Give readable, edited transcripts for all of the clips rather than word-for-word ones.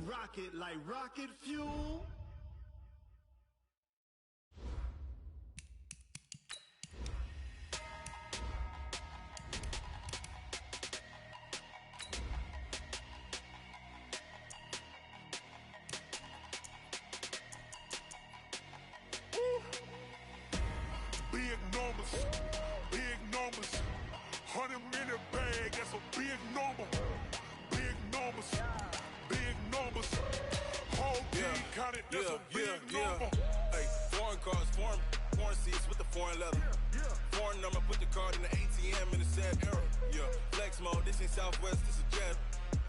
rocket like rocket fuel. Big numbers, 100-minute bag, that's a big number. Big numbers, whole team counted, that's a big number. Hey, foreign cars, foreign seats with the foreign leather. Foreign number, put the card in the ATM in the sad era. Yeah, flex mode, this ain't Southwest, this is jet.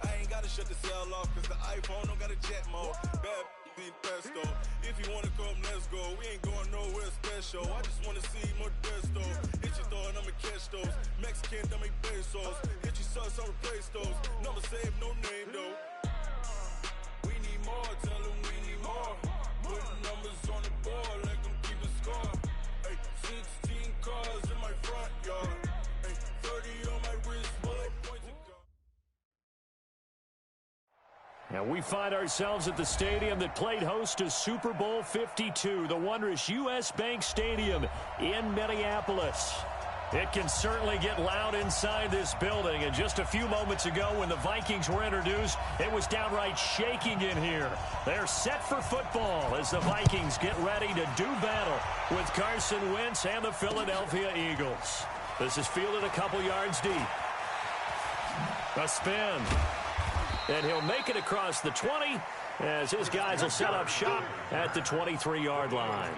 I ain't gotta shut the cell off, cause the iPhone don't got a jet mode. Bad be pesto. If you wanna come, let's go. We ain't going nowhere special. I just wanna see more desto. Hit your throw and I'ma catch those. Mexican, dummy pesos. Hit your sus, I'll replace those. Number save, no name though. We need more, tell them we need more. Put numbers on the board, let them keep a score. Hey, 16 cars in my front yard. Hey, 30 on my wrist, bullet points to go. And we find ourselves at the stadium that played host to Super Bowl 52, the wondrous U.S. Bank Stadium in Minneapolis. It can certainly get loud inside this building, and just a few moments ago when the Vikings were introduced, it was downright shaking in here. They're set for football as the Vikings get ready to do battle with Carson Wentz and the Philadelphia Eagles. This is fielded a couple yards deep. A spin. And he'll make it across the 20 as his guys will set up shop at the 23-yard line.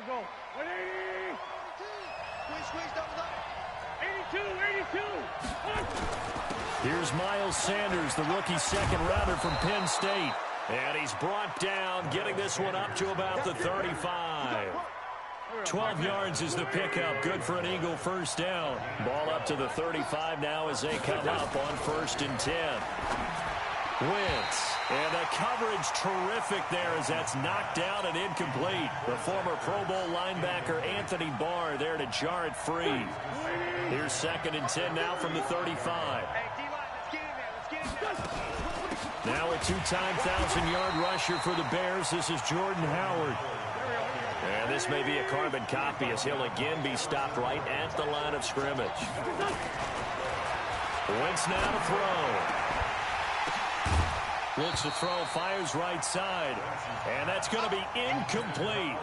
Go. 180! Squeeze, double up. 82! Here's Miles Sanders, the rookie second-rounder from Penn State. And he's brought down, getting this one up to about the 35. 12 yards is the pickup. Good for an Eagle first down. Ball up to the 35 now as they come up on 1st and 10. Wentz. And the coverage terrific there as that's knocked down and incomplete. The former Pro Bowl linebacker Anthony Barr there to jar it free. Here's 2nd and 10 now from the 35. Now a two-time 1,000-yard rusher for the Bears. This is Jordan Howard. And this may be a carbon copy as he'll again be stopped right at the line of scrimmage. Wentz now to throw. Looks to throw, fires right side. And that's going to be incomplete.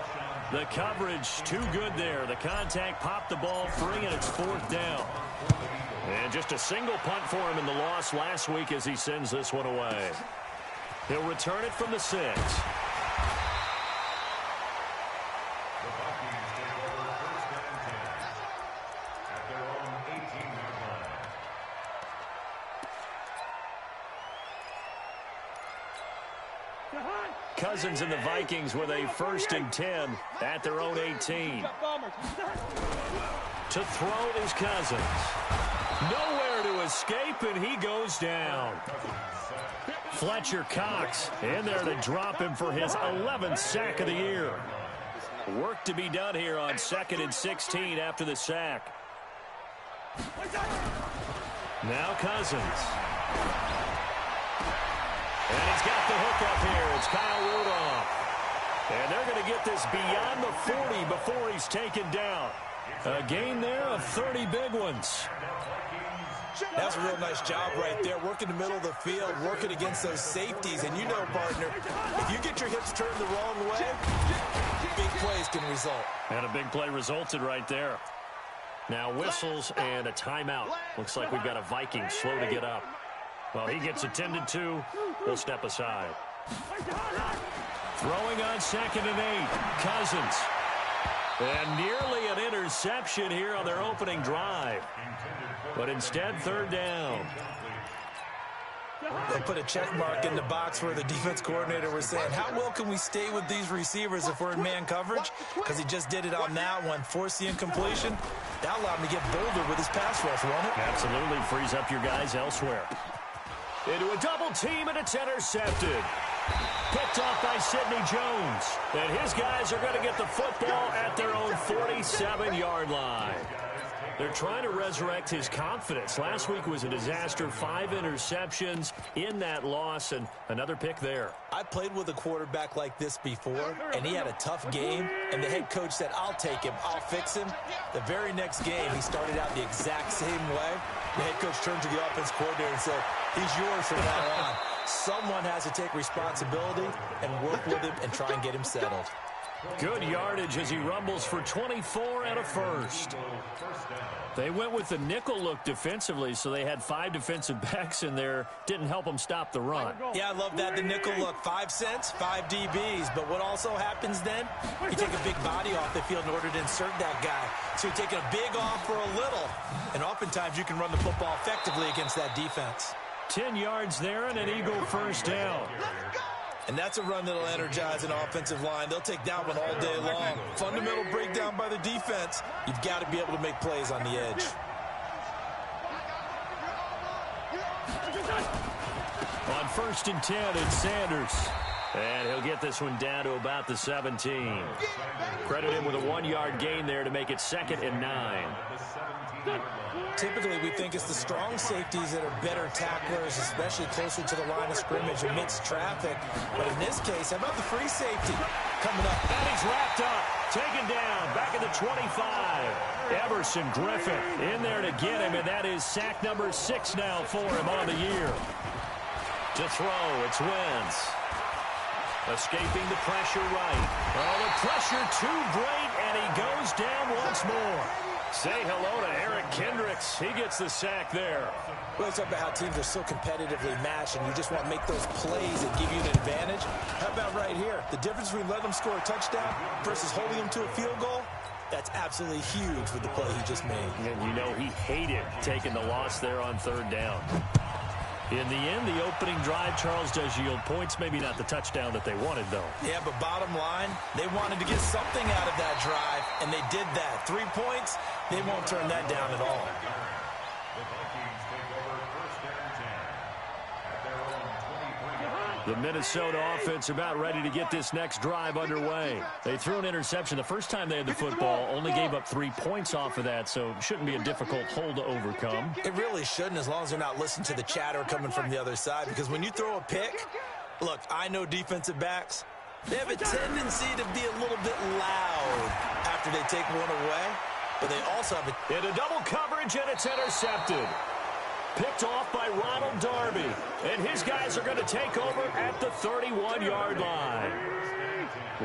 The coverage too good there. The contact popped the ball free, and it's 4th down. And just a single punt for him in the loss last week as he sends this one away. He'll return it from the 6. Cousins and the Vikings with a 1st and 10 at their own 18. To throw is Cousins. Nowhere to escape, and he goes down. Fletcher Cox in there to drop him for his 11th sack of the year. Work to be done here on 2nd and 16 after the sack. Now Cousins. And he's got the hook up here. It's Kyle Rudolph. And they're going to get this beyond the 40 before he's taken down. A gain there of 30 big ones. That's a real nice job right there. Working the middle of the field, working against those safeties. And you know, partner, if you get your hips turned the wrong way, big plays can result. And a big play resulted right there. Now whistles and a timeout. Looks like we've got a Viking slow to get up. Well, he gets attended to. We'll step aside. Throwing on 2nd and 8. Cousins. And nearly an interception here on their opening drive. But instead, 3rd down. They put a check mark in the box where the defense coordinator was saying, how well can we stay with these receivers if we're in man coverage? Because he just did it on that one, forced the incompletion. That allowed him to get bolder with his pass rush, won't it? Absolutely frees up your guys elsewhere. Into a double team, and it's intercepted. Picked picked off by Sidney Jones. And his guys are going to get the football at their own 47-yard line. They're trying to resurrect his confidence. Last week was a disaster. 5 interceptions in that loss, and another pick there. I played with a quarterback like this before, and he had a tough game, and the head coach said, I'll take him, I'll fix him. The very next game, he started out the exact same way. The head coach turned to the offense coordinator and said, he's yours from now on. Someone has to take responsibility and work with him and try and get him settled. Good yardage as he rumbles for 24 and a first. They went with the nickel look defensively, so they had 5 defensive backs in there. Didn't help them stop the run. Yeah, I love that, the nickel look. 5 cents, 5 DBs. But what also happens then, you take a big body off the field in order to insert that guy. So you're taking a big off for a little. And oftentimes you can run the football effectively against that defense. 10 yards there and an Eagle first down. And that's a run that'll energize an offensive line. They'll take that one all day long. Fundamental breakdown by the defense. You've got to be able to make plays on the edge. On 1st and 10, it's Sanders. And he'll get this one down to about the 17. Credit him with a 1-yard gain there to make it 2nd and 9. Typically, we think it's the strong safeties that are better tacklers, especially closer to the line of scrimmage amidst traffic. But in this case, how about the free safety coming up? And he's wrapped up, taken down, back at the 25. Everson Griffin in there to get him, and that is sack number 6 now for him on the year. To throw, it's Wentz. Escaping the pressure right. Oh, the pressure too great, and he goes down once more. Say hello to Eric Kendricks. He gets the sack there. Well, it's about how teams are so competitively matched, and you just want to make those plays that give you an advantage. How about right here? The difference between letting them score a touchdown versus holding them to a field goal, that's absolutely huge with the play he just made. And you know he hated taking the loss there on 3rd down. In the end, the opening drive, Charles, does yield points. Maybe not the touchdown that they wanted, though. Yeah, but bottom line, they wanted to get something out of that drive, and they did that. 3 points, they won't turn that down at all. The Minnesota offense about ready to get this next drive underway. They threw an interception the first time they had the football, only gave up 3 points off of that, so it shouldn't be a difficult hole to overcome. It really shouldn't, as long as they're not listening to the chatter coming from the other side, because when you throw a pick, look, I know defensive backs, they have a tendency to be a little bit loud after they take one away, but they also have a... Into double coverage, and it's intercepted. Picked off by Ronald Darby. And his guys are going to take over at the 31-yard line.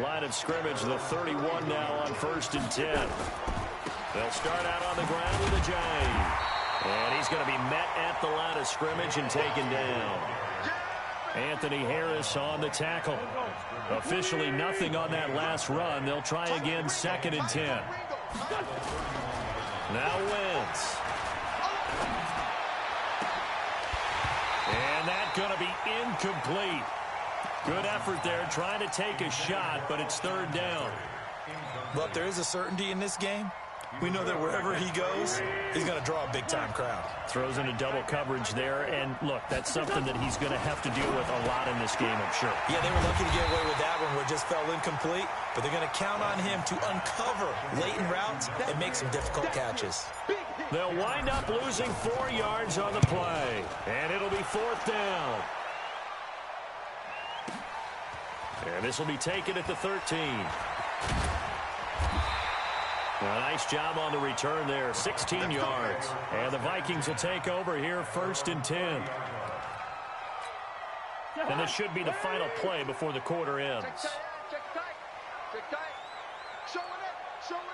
Line of scrimmage, the 31 now on 1st and 10. They'll start out on the ground with a jive. And he's going to be met at the line of scrimmage and taken down. Anthony Harris on the tackle. Officially nothing on that last run. They'll try again 2nd and 10. Now Wentz. And that's going to be incomplete. Good effort there, trying to take a shot, but it's 3rd down. Look, there is a certainty in this game. We know that wherever he goes, he's going to draw a big-time crowd. Throws into double coverage there, and look, that's something that he's going to have to deal with a lot in this game, I'm sure. Yeah, they were lucky to get away with that one where it just fell incomplete, but they're going to count on him to uncover latent routes and make some difficult catches. They'll wind up losing 4 yards on the play, and it'll be 4th down. And this will be taken at the 13. A nice job on the return there, 16 yards. And the Vikings will take over here 1st and 10. And this should be the final play before the quarter ends. Check tight. Check tight. Showing it. Slam.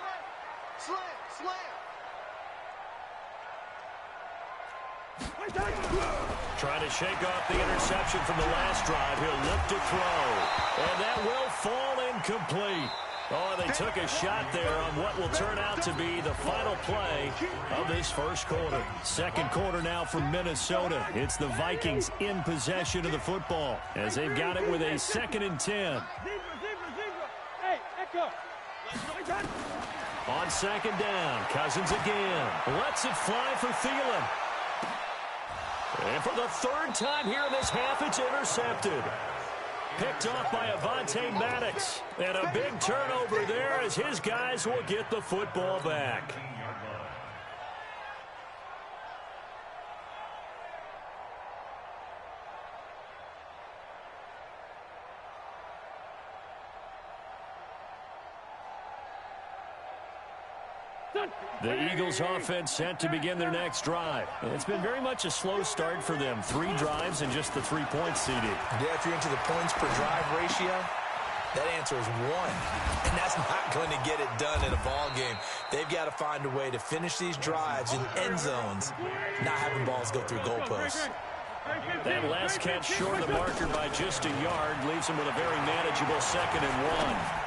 Trying to shake off the interception from the last drive. He'll look to throw. And that will fall incomplete. Oh, they took a shot there on what will turn out to be the final play of this first quarter. 2nd quarter now for Minnesota. It's the Vikings in possession of the football as they've got it with a 2nd and 10. On 2nd down, Cousins again. Lets it fly for Thielen. And for the 3rd time here in this half, it's intercepted. picked off by Avonte Maddox. And a big turnover there as his guys will get the football back. The Eagles offense set to begin their next drive. It's been very much a slow start for them. 3 drives and just the 3 points, CD. Yeah, if you're into the points per drive ratio, that answer is 1. And that's not going to get it done in a ball game. They've got to find a way to finish these drives in end zones, not having balls go through goalposts. That last catch short of the marker by just a yard leaves them with a very manageable 2nd and 1.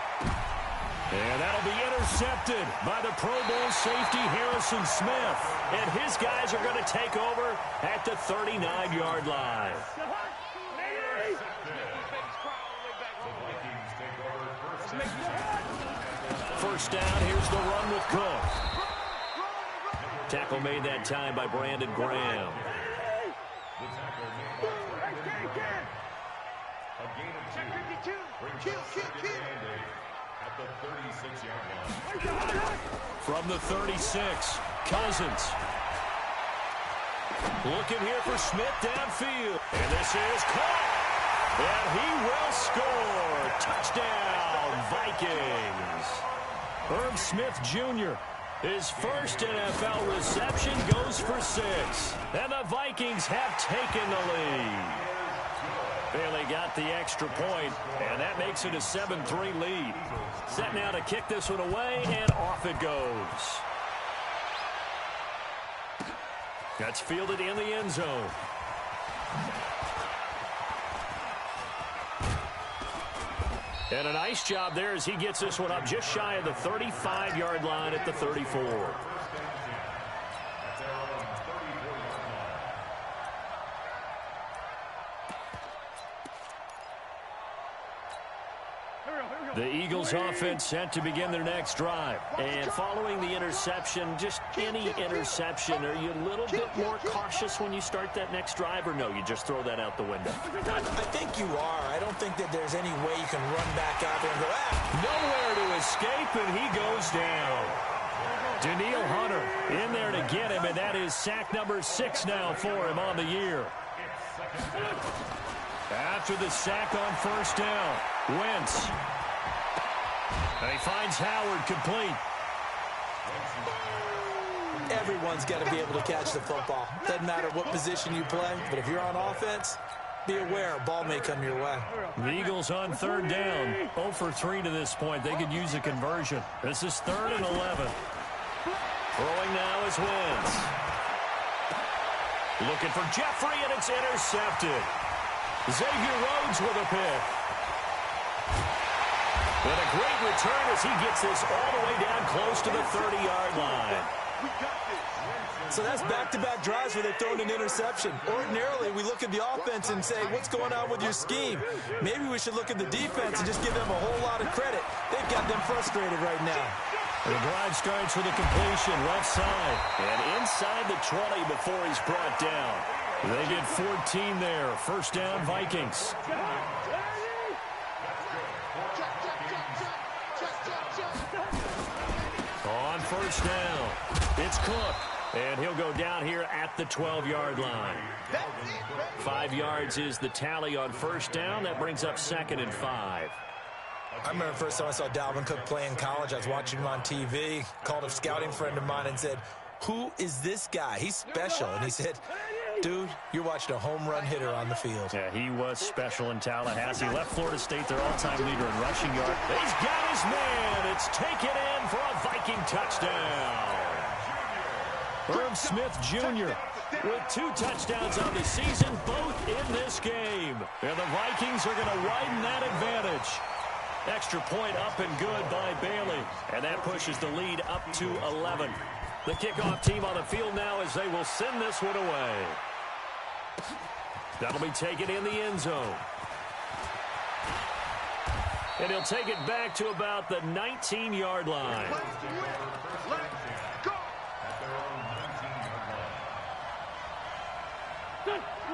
And that'll be intercepted by the Pro Bowl safety Harrison Smith. And his guys are going to take over at the 39-yard line. First down, here's the run with Cook. Tackle made that time by Brandon Graham. From the 36, Cousins. Looking here for Smith downfield. And this is caught. And he will score. Touchdown, Vikings. Herb Smith Jr. His first NFL reception goes for 6. And the Vikings have taken the lead. Bailey got the extra point, and that makes it a 7-3 lead. Set now to kick this one away, and off it goes. That's fielded in the end zone. And a nice job there as he gets this one up just shy of the 35-yard line at the 34. The Eagles offense set to begin their next drive. And following the interception, just any interception, are you a little bit more cautious when you start that next drive, or no, you just throw that out the window? I think you are. I don't think that there's any way you can run back out there and go, Nowhere to escape, and he goes down. Daniil Hunter in there to get him, and that is sack number 6 now for him on the year. After the sack on first down, Wentz. And he finds Howard complete. Everyone's got to be able to catch the football. Doesn't matter what position you play, but if you're on offense, be aware a ball may come your way. The Eagles on third down. 0 for 3 to this point. They could use a conversion. This is 3rd and 11. Throwing now is Wentz. Looking for Jeffrey, and it's intercepted. Xavier Rhodes with a pick. And a great return as he gets this all the way down close to the 30-yard line. So that's back-to-back drives where they've thrown an interception. Ordinarily, we look at the offense and say, what's going on with your scheme? Maybe we should look at the defense and just give them a whole lot of credit. They've got them frustrated right now. The drive starts with a completion left side. And inside the 20 before he's brought down. They get 14 there. First down, Vikings. On first down, it's Cook. And he'll go down here at the 12-yard line. 5 yards is the tally on first down. That brings up 2nd and 5. I remember the first time I saw Dalvin Cook play in college. I was watching him on TV, called a scouting friend of mine and said, who is this guy? He's special. And he said, dude, you're watching a home run hitter on the field. Yeah, he was special in Tallahassee. Left Florida State their all-time leader in rushing yard. He's got his man. It's taken in for a Viking touchdown. Herb Smith Jr. with 2 touchdowns on the season, both in this game. And the Vikings are going to widen that advantage. Extra point up and good by Bailey. And that pushes the lead up to 11. The kickoff team on the field now as they will send this one away. That'll be taken in the end zone. And he'll take it back to about the 19-yard line.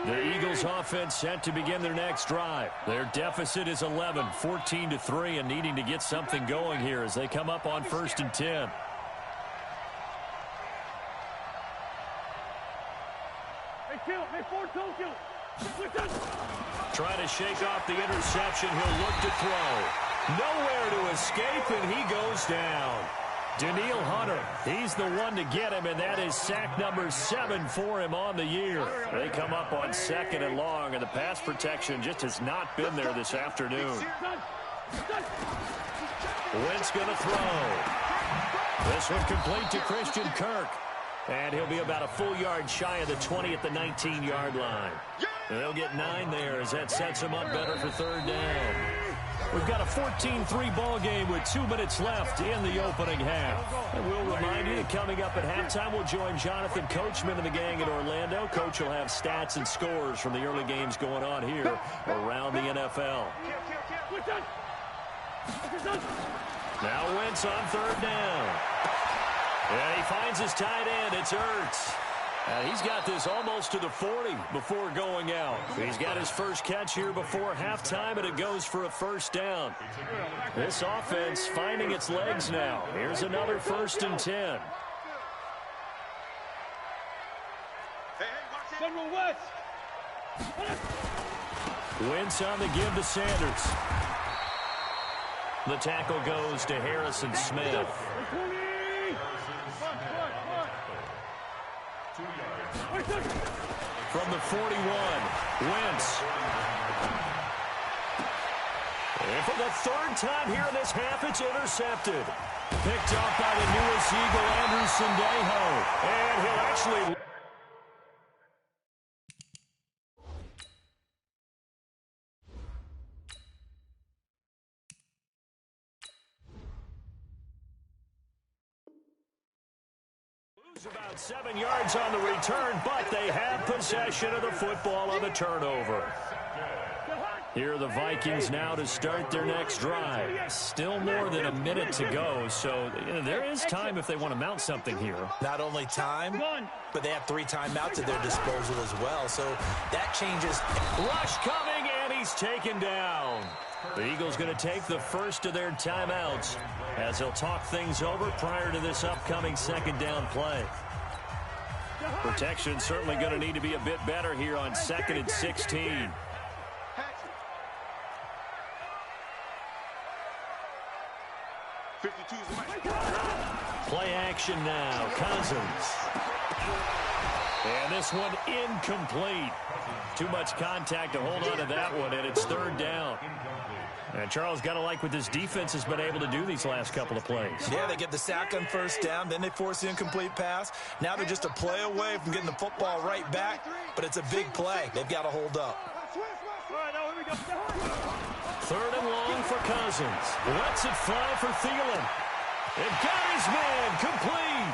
The Eagles offense set to begin their next drive. Their deficit is 11, 14-3, and needing to get something going here as they come up on 1st and 10. Trying to shake off the interception. He'll look to throw. Nowhere to escape, and he goes down. Daniil Hunter, he's the one to get him, and that is sack number 7 for him on the year. They come up on 2nd and long, and the pass protection just has not been there this afternoon. Wentz going to throw. This one complete to Christian Kirk. And he'll be about a full yard shy of the 20 at the 19-yard line. They'll get 9 there as that sets them up better for 3rd down. We've got a 14-3 ball game with 2 minutes left in the opening half. And we'll remind you that coming up at halftime, we'll join Jonathan Coachman and the gang in Orlando. Coach will have stats and scores from the early games going on here around the NFL. Now Wentz on 3rd down. And he finds his tight end. It's Ertz. And he's got this almost to the 40 before going out. He's got his first catch here before halftime, and it goes for a 1st down. This offense finding its legs now. Here's another 1st and 10. Wentz on the give to Sanders. The tackle goes to Harrison Smith. From the 41, Wentz. And for the 3rd time here in this half, it's intercepted. Picked off by the newest Eagle, Andrew Sendejo. And he'll actually... about 7 yards on the return, but they have possession of the football on the turnover. Here are the Vikings now to start their next drive. Still more than a minute to go, so there is time if they want to mount something here. Not only time, but they have 3 timeouts at their disposal as well, so that changes. Rush coming, and he's taken down. The Eagles going to take the first of their timeouts as they'll talk things over prior to this upcoming 2nd down play. Protection certainly going to need to be a bit better here on 2nd and 16. Play action now. Cousins. And this one incomplete. Too much contact to hold on to that one, and it's 3rd down. And Charles, got to like what this defense has been able to do these last couple of plays. Yeah, they get the sack on 1st down, then they force the incomplete pass. Now they're just a play away from getting the football right back, but it's a big play. They've got to hold up. 3rd and long for Cousins. Lets it fly for Thielen. And got his man complete.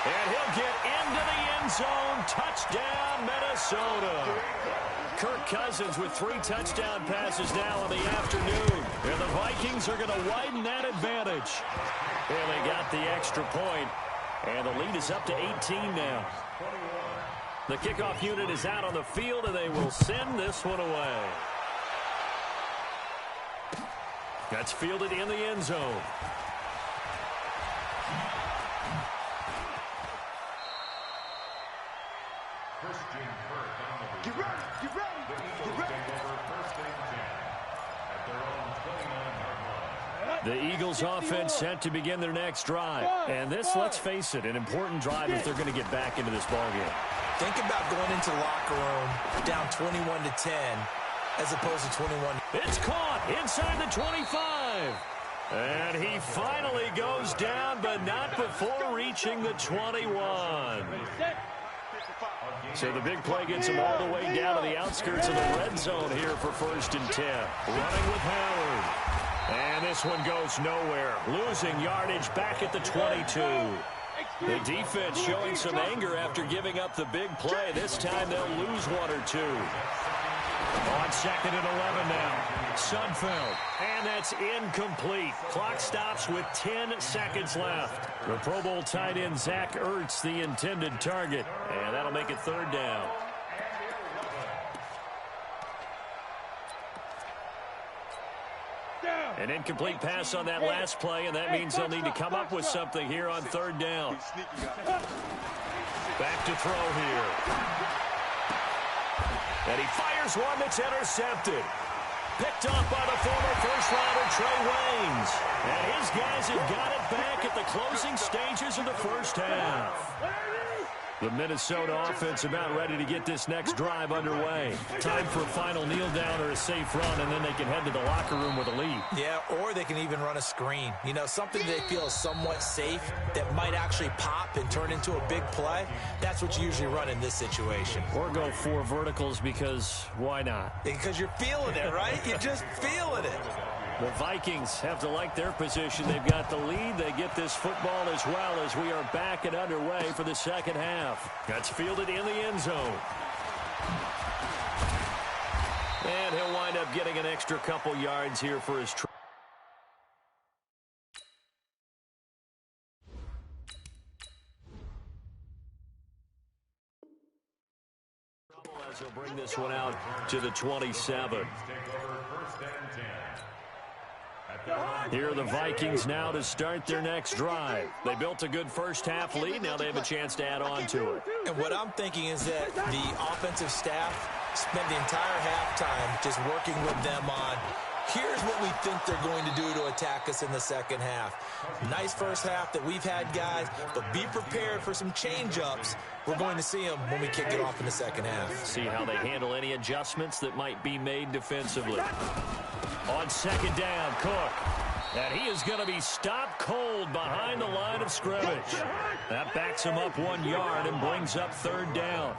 And he'll get into the end zone. Touchdown, Minnesota. Kirk Cousins with 3 touchdown passes now in the afternoon. And the Vikings are going to widen that advantage. And they got the extra point. And the lead is up to 18 now. The kickoff unit is out on the field, and they will send this one away. That's fielded in the end zone. Get ready, get ready, get ready. The Eagles offense set to begin their next drive. And this, let's face it, an important drive if they're going to get back into this ballgame. Think about going into the locker room down 21-10 as opposed to 21. It's caught inside the 25. And he finally goes down, but not before reaching the 21. So the big play gets him all the way down to the outskirts of the red zone here for 1st and 10. Running with Howard. And this one goes nowhere. Losing yardage back at the 22. The defense showing some anger after giving up the big play. This time they'll lose 1 or 2. On 2nd and 11 now. Sudfeld. And that's incomplete. Clock stops with 10 seconds left. The Pro Bowl tight end Zach Ertz, the intended target. And that'll make it 3rd down. An incomplete pass on that last play, and that means they'll need to come up with something here on 3rd down. Back to throw here. And he fires one that's intercepted. Picked off by the former first-rounder Trey Waynes. And his guys have got it back at the closing stages of the first half. The Minnesota offense about ready to get this next drive underway. Time for a final kneel down or a safe run, and then they can head to the locker room with a lead. Yeah, or they can even run a screen. You know, something they feel is somewhat safe that might actually pop and turn into a big play. That's what you usually run in this situation. Or go 4 verticals because why not? Because you're feeling it, right? You're just feeling it. The Vikings have to like their position. They've got the lead. They get this football as well as we are back and underway for the second half. That's fielded in the end zone. And he'll wind up getting an extra couple yards here for his try. As he'll bring this one out to the 27. Here are the Vikings now to start their next drive. They built a good first-half lead. Now they have a chance to add on to it. And what I'm thinking is that the offensive staff spent the entire halftime just working with them on, here's what we think they're going to do to attack us in the second half. Nice first half that we've had, guys, but be prepared for some change-ups. We're going to see them when we kick it off in the second half. See how they handle any adjustments that might be made defensively. On 2nd down, Cook. And he is going to be stopped cold behind the line of scrimmage. That backs him up 1 yard and brings up 3rd down.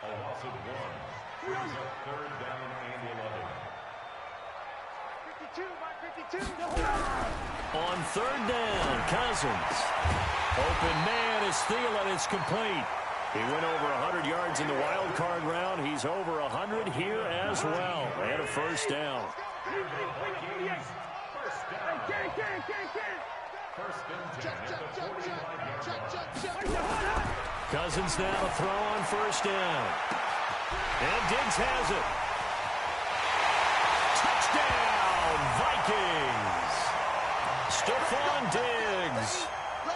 A loss of 1. Brings up 3rd down and 11. 52. On 3rd down, Cousins. Open man is Thielen. It's complete. He went over 100 yards in the wild card round. He's over 100 here as well. And a 1st down. Cousins now to throw on 1st down. And Diggs has it. Touchdown, Vikings. Stephon Diggs.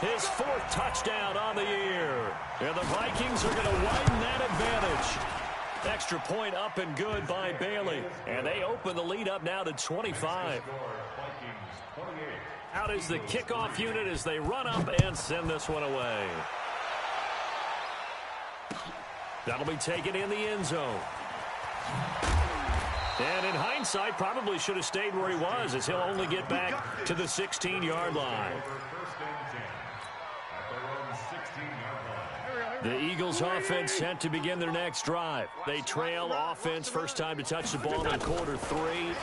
His 4th touchdown on the year. And the Vikings are going to widen that advantage. Extra point up and good by Bailey. And they open the lead up now to 25. Out is the kickoff unit as they run up and send this one away. That'll be taken in the end zone. And in hindsight, probably should have stayed where he was as he'll only get back to the 16-yard line. The Eagles offense set to begin their next drive. They trail offense, first time to touch the ball in quarter 3,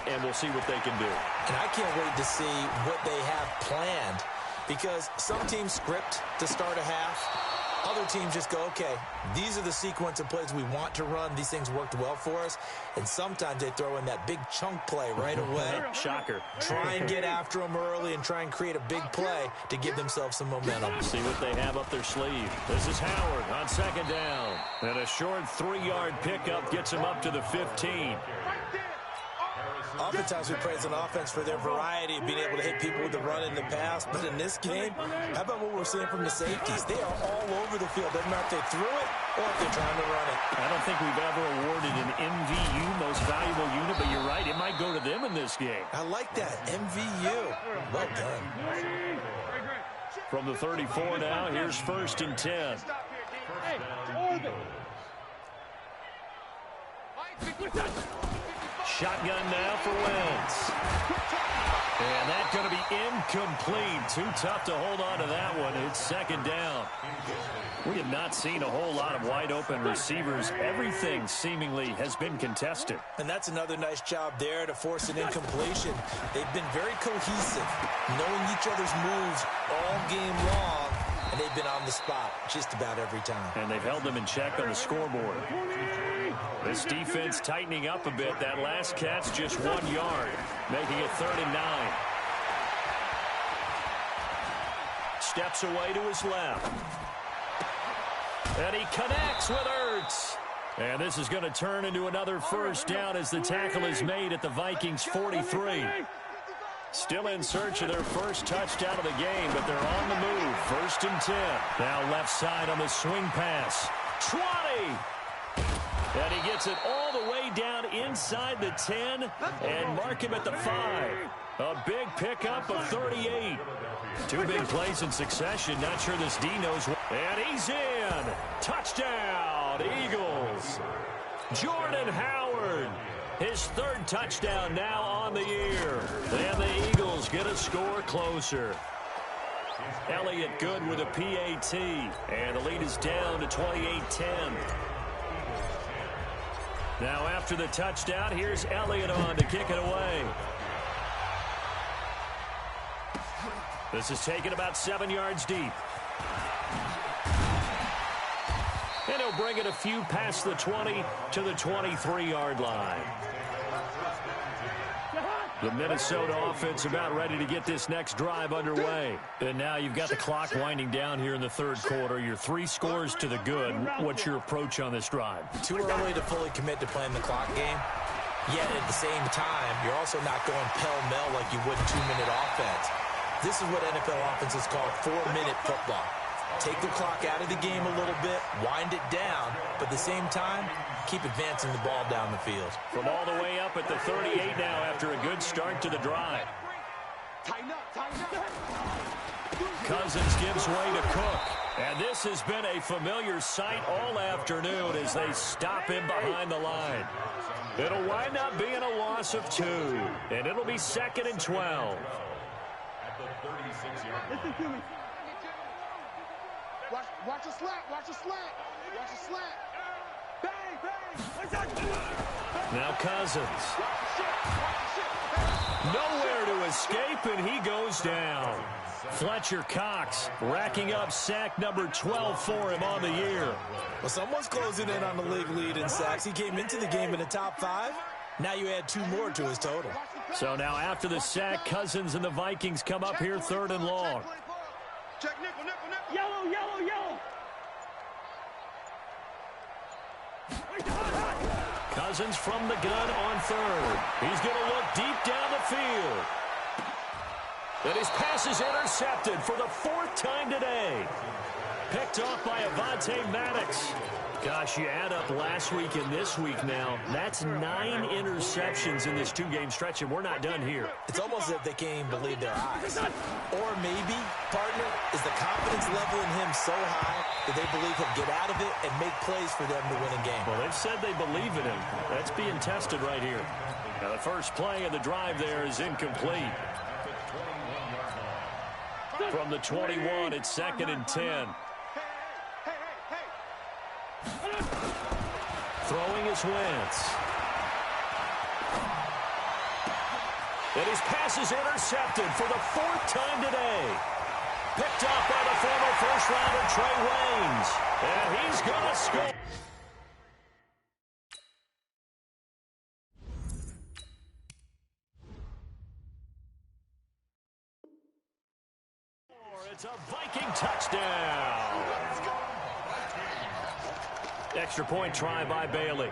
and we'll see what they can do. And I can't wait to see what they have planned, because some teams script to start a half. Other teams just go, okay, these are the sequence of plays we want to run. These things worked well for us. And sometimes they throw in that big chunk play right away. Shocker. Try and get after them early and try and create a big play to give themselves some momentum. See what they have up their sleeve. This is Howard on 2nd down. And a short 3-yard pickup gets him up to the 15. Oftentimes we praise an offense for their variety of being able to hit people with the run in the pass. But in this game, how about what we're seeing from the safeties? They are all over the field. Doesn't matter if they threw it or if they're trying to run it. I don't think we've ever awarded an MVU, most valuable unit, but you're right, it might go to them in this game. I like that. MVU. Well done. From the 34 now, here's 1st and 10. Shotgun now for Wentz. And that's going to be incomplete. Too tough to hold on to that one. It's 2nd down. We have not seen a whole lot of wide-open receivers. Everything seemingly has been contested. And that's another nice job there to force an incompletion. They've been very cohesive, knowing each other's moves all game long. and they've been on the spot just about every time. And they've held them in check on the scoreboard. This defense tightening up a bit. That last catch just 1 yard, making it 3rd and 9. Steps away to his left. And he connects with Ertz. And this is going to turn into another first down as the tackle is made at the Vikings 43. Still in search of their first touchdown of the game, but they're on the move. 1st and 10. Now left side on the swing pass. 20. And he gets it all the way down inside the 10 and mark him at the 5. A big pickup of 38. 2 big plays in succession. Not sure this D knows what. And he's in. Touchdown, Eagles. Jordan Howard. His 3rd touchdown now on the year. And the Eagles get a score closer. Elliott good with a PAT. And the lead is down to 28-10. Now after the touchdown, here's Elliott on to kick it away. This is taken about 7 yards deep. And he'll bring it a few past the 20 to the 23-yard line. The Minnesota offense about ready to get this next drive underway. And now you've got the clock winding down here in the 3rd quarter. You're 3 scores to the good. What's your approach on this drive? Too early to fully commit to playing the clock game. Yet at the same time, you're also not going pell-mell like you would 2-minute offense. This is what NFL offenses call 4-minute football. Take the clock out of the game a little bit, wind it down, but at the same time, keep advancing the ball down the field. From all the way up at the 38 now after a good start to the drive. Cousins gives way to Cook. And this has been a familiar sight all afternoon as they stop him behind the line. It'll wind up being a loss of 2, and it'll be 2nd and 12. Listen to me. Watch a slant. Watch a slant. Watch a slant. Bang, bang. Now Cousins. Nowhere to escape, and he goes down. Fletcher Cox racking up sack number 12 for him on the year. Well, someone's closing in on the league lead in sacks. He came into the game in the top 5. Now you add 2 more to his total. So now after the sack, Cousins and the Vikings come up here 3rd and long. Check nickel, nickel, nickel. Yellow, yellow, yellow. Cousins from the gun on 3rd. He's going to look deep down the field. And his pass is intercepted for the 4th time today. Picked off by Avonte Maddox. Gosh, you add up last week and this week now. That's 9 interceptions in this 2-game stretch, and we're not done here. It's almost as if they can't even believe their eyes. Or maybe, partner, is the confidence level in him so high that they believe he'll get out of it and make plays for them to win a game. Well, they've said they believe in him. That's being tested right here. Now, the first play of the drive there is incomplete. From the 21, it's 2nd and 10. Throwing is Wentz. And his pass is intercepted for the 4th time today. Picked up by the former first-rounder Trey Waynes. And he's going to score. It's a Viking touchdown. Extra point try by Bailey.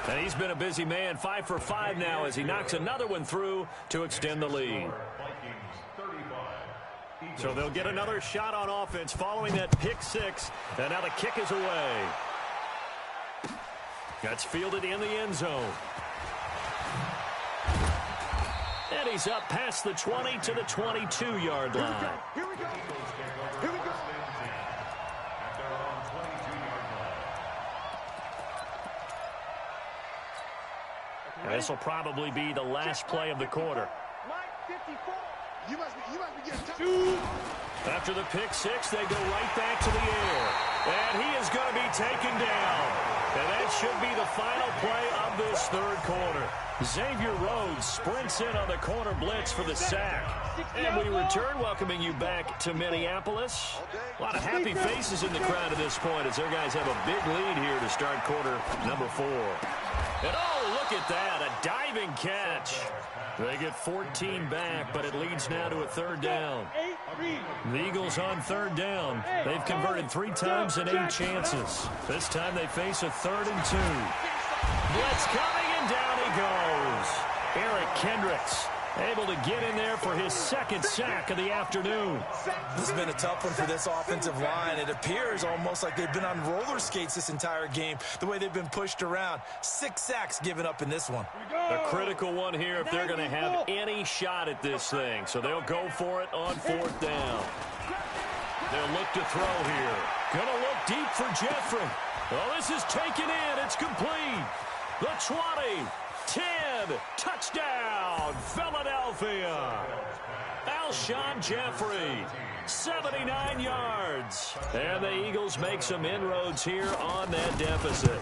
And he's been a busy man, 5 for 5 now as he knocks another one through to extend the lead. So they'll get another shot on offense following that pick 6. And now the kick is away. That's fielded in the end zone. And he's up past the 20 to the 22-yard line. Here we go. Here we go. This will probably be the last play of the quarter. You must be getting After the pick 6, they go right back to the air. And he is going to be taken down. And that should be the final play of this third quarter. Xavier Rhodes sprints in on the corner blitz for the sack. And we return, welcoming you back to Minneapolis. A lot of happy faces in the crowd at this point as their guys have a big lead here to start quarter number 4. And oh, look at that, a diving catch. They get 14 back, but it leads now to a third down. The Eagles on third down. They've converted 3 times in 8 chances. This time they face a 3rd and 2. Blitz coming, and down he goes. Eric Kendricks able to get in there for his 2nd sack of the afternoon. This has been a tough one for this offensive line. It appears almost like they've been on roller skates this entire game, the way they've been pushed around. 6 sacks given up in this one. A critical one here if they're going to have any shot at this thing. So they'll go for it on 4th down. They'll look to throw here. Going to look deep for Jeffrey. Well, this is taken in. It's complete. The 20, 10, touchdown, Philadelphia. Alshon Jeffrey, 79 yards. And the Eagles make some inroads here on that deficit.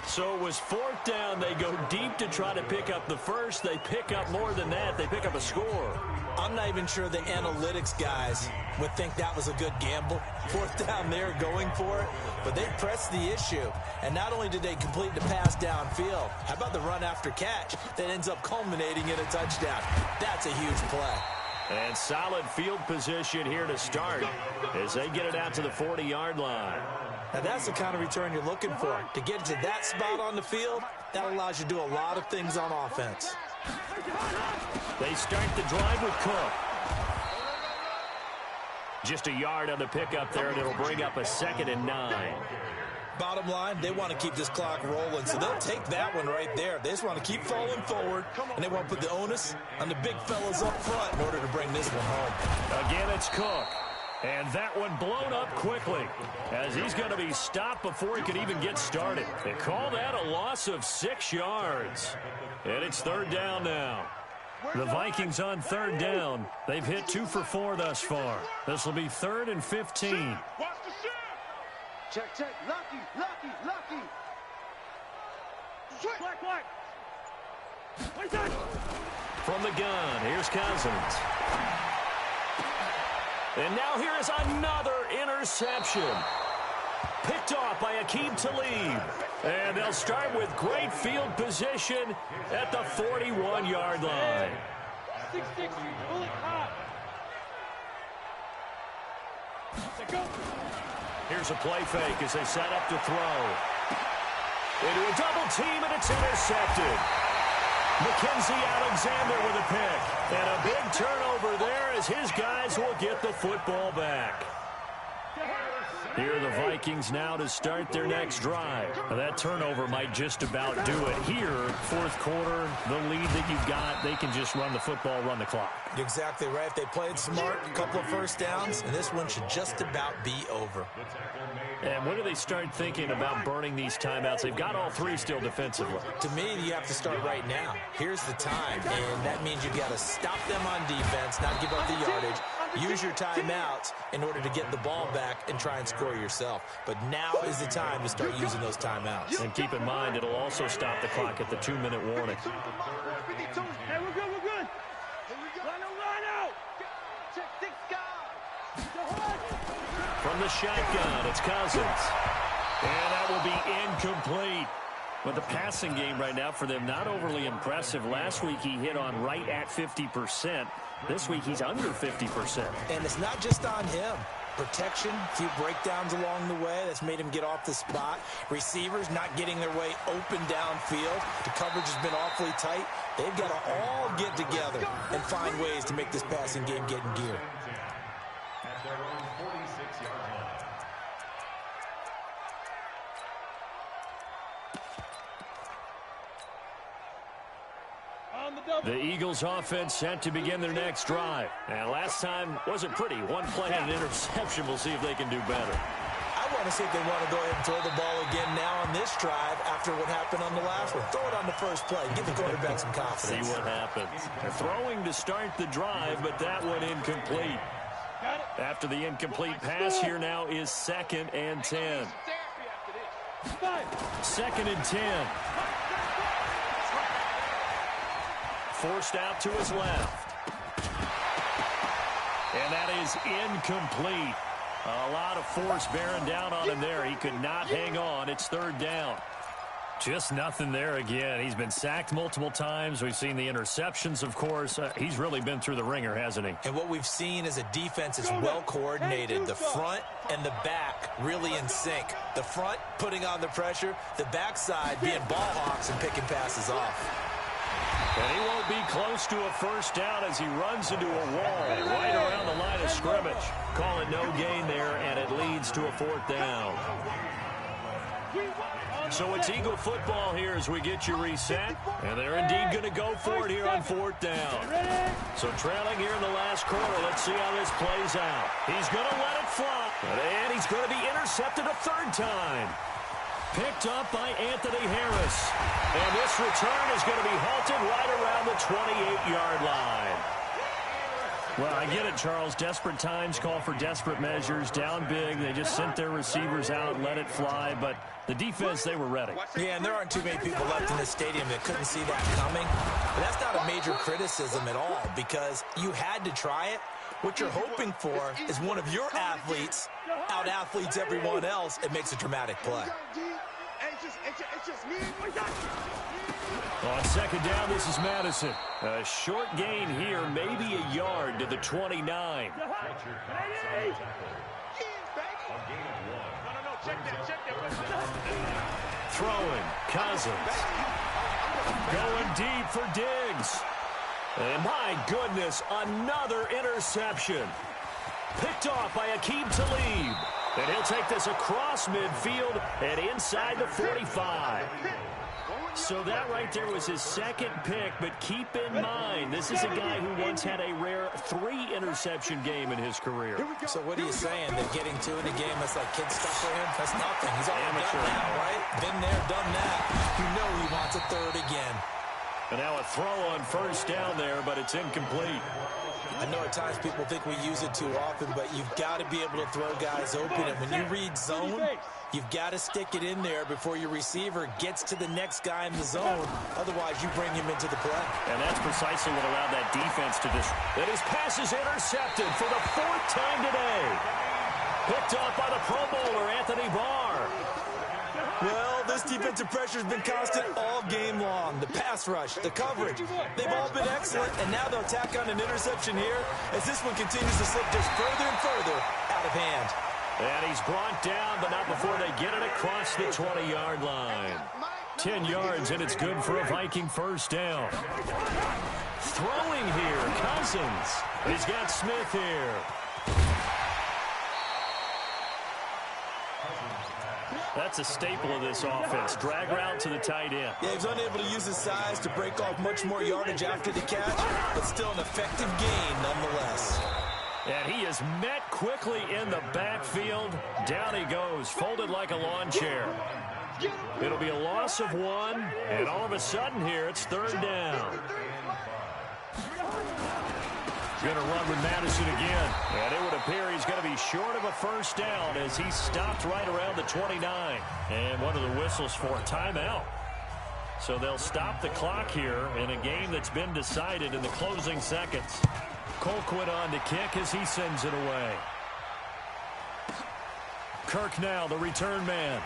So it was 4th down. They go deep to try to pick up the first. They pick up more than that. They pick up a score. I'm not even sure the analytics guys would think that was a good gamble. 4th down there going for it. But they pressed the issue. And not only did they complete the pass downfield, how about the run after catch that ends up culminating in a touchdown? That's a huge play. And solid field position here to start as they get it out to the 40-yard line. Now that's the kind of return you're looking for. To get to that spot on the field, that allows you to do a lot of things on offense. They start the drive with Cook. Just a yard on the pickup there, and it'll bring up a 2nd and 9. Bottom line, they want to keep this clock rolling, so they'll take that one right there. They just want to keep falling forward, and they want to put the onus on the big fellas up front in order to bring this one home. Again, it's Cook. And that one blown up quickly as he's going to be stopped before he could even get started. They call that a loss of 6 yards. And it's 3rd down now. The Vikings on 3rd down. They've hit 2 for 4 thus far. This will be 3rd and 15. Watch the shot. Check, check. Lucky. Black. From the gun, here's Cousins. And now here is another interception. Picked off by Aqib Talib. And they'll start with great field position at the 41-yard line. 6-6, bullet hot. Here's a play fake as they set up to throw. Into a double team, and it's intercepted. Mackenzie Alexander with a pick. And a big turnover there as his guys will get the football back. Here are the Vikings now to start their next drive. Now that turnover might just about do it. Here, 4th quarter, the lead that you've got, they can just run the football, run the clock. You're exactly right. They played smart, a couple of first downs, and this one should just about be over. And when do they start thinking about burning these timeouts? They've got all 3 still defensively. To me, you have to start right now. Here's the time, and that means you've got to stop them on defense, not give up the yardage, use your timeouts in order to get the ball back and try and score yourself. But now is the time to start using those timeouts. And keep in mind, it'll also stop the clock at the 2-minute warning. Hey, we're good. Line out. Check 6 guys. From the shotgun, it's Cousins. And that will be incomplete. But the passing game right now for them, not overly impressive. Last week he hit on right at 50%. This week he's under 50%. And it's not just on him. Protection, a few breakdowns along the way. That's made him get off the spot. Receivers not getting their way open downfield. The coverage has been awfully tight. They've got to all get together and find ways to make this passing game get in gear. At their own 46-yard line. The Eagles offense set to begin their next drive. And last time wasn't pretty. One play and an interception. We'll see if they can do better. I want to see if they want to go ahead and throw the ball again now on this drive after what happened on the last one. Throw it on the first play. Give the quarterback some confidence. See what happens. They're throwing to start the drive, but that one incomplete. After the incomplete pass, here now is 2nd and 10. 2nd and 10. Forced out to his left. And that is incomplete. A lot of force bearing down on him there. He could not hang on. It's 3rd down. Just nothing there again. He's been sacked multiple times. We've seen the interceptions, of course. He's really been through the ringer, hasn't he? And what we've seen is a defense that's well coordinated. The front and the back really in sync. The front putting on the pressure. The backside being ball hawks and picking passes off. And he won't be close to a 1st down as he runs into a wall right around the line of scrimmage. Call it no gain there, and it leads to a 4th down. So it's Eagle football here as we get you reset. And they're indeed going to go for it here on 4th down. So trailing here in the last quarter. Let's see how this plays out. He's going to let it fly. And he's going to be intercepted a 3rd time. Picked up by Anthony Harris. And this return is going to be halted right around the 28-yard line. Well, I get it, Charles. Desperate times call for desperate measures. Down big. They just sent their receivers out and let it fly. But the defense, they were ready. Yeah, and there aren't too many people left in the stadium that couldn't see that coming. But that's not a major criticism at all because you had to try it. What you're hoping for is one of your athletes out-athletes everyone else. It makes a dramatic play. On 2nd down, this is Madison. A short gain here, maybe a yard to the 29. Throwing, Cousins. Going deep for Diggs. And my goodness, another interception. Picked off by Aqib Talib. And he'll take this across midfield and inside the 45. So that right there was his 2nd pick, but keep in mind, this is a guy who once had a rare 3-interception game in his career. So what are you saying? That getting 2 in a game, that's like kid stuff for him? That's nothing. He's already done that, right? Been there, done that. You know he wants a 3rd again. And now a throw on 1st down there, but it's incomplete. I know at times people think we use it too often, but you've got to be able to throw guys open. And when you read zone, you've got to stick it in there before your receiver gets to the next guy in the zone. Otherwise, you bring him into the play. And that's precisely what allowed that defense to just... And his pass is intercepted for the 4th time today. Picked off by the Pro Bowler, Anthony Barr. Well, this defensive pressure has been constant all game long. The pass rush, the coverage, they've all been excellent, and now they'll tack on an interception here as this one continues to slip just further and further out of hand. And he's brought down, but not before they get it across the 20-yard line. 10 yards, and it's good for a Viking 1st down. Throwing here, Cousins. He's got Smith here. That's a staple of this offense. Drag route to the tight end. Yeah, he's unable to use his size to break off much more yardage after the catch, but still an effective gain nonetheless. And he is met quickly in the backfield. Down he goes, folded like a lawn chair. It'll be a loss of 1, and all of a sudden here, it's 3rd down. Going to run with Madison again. And it would appear he's going to be short of a 1st down as he stopped right around the 29. And one of the whistles for a timeout. So they'll stop the clock here in a game that's been decided in the closing seconds. Colquitt on to kick as he sends it away. Kirk now, the return man.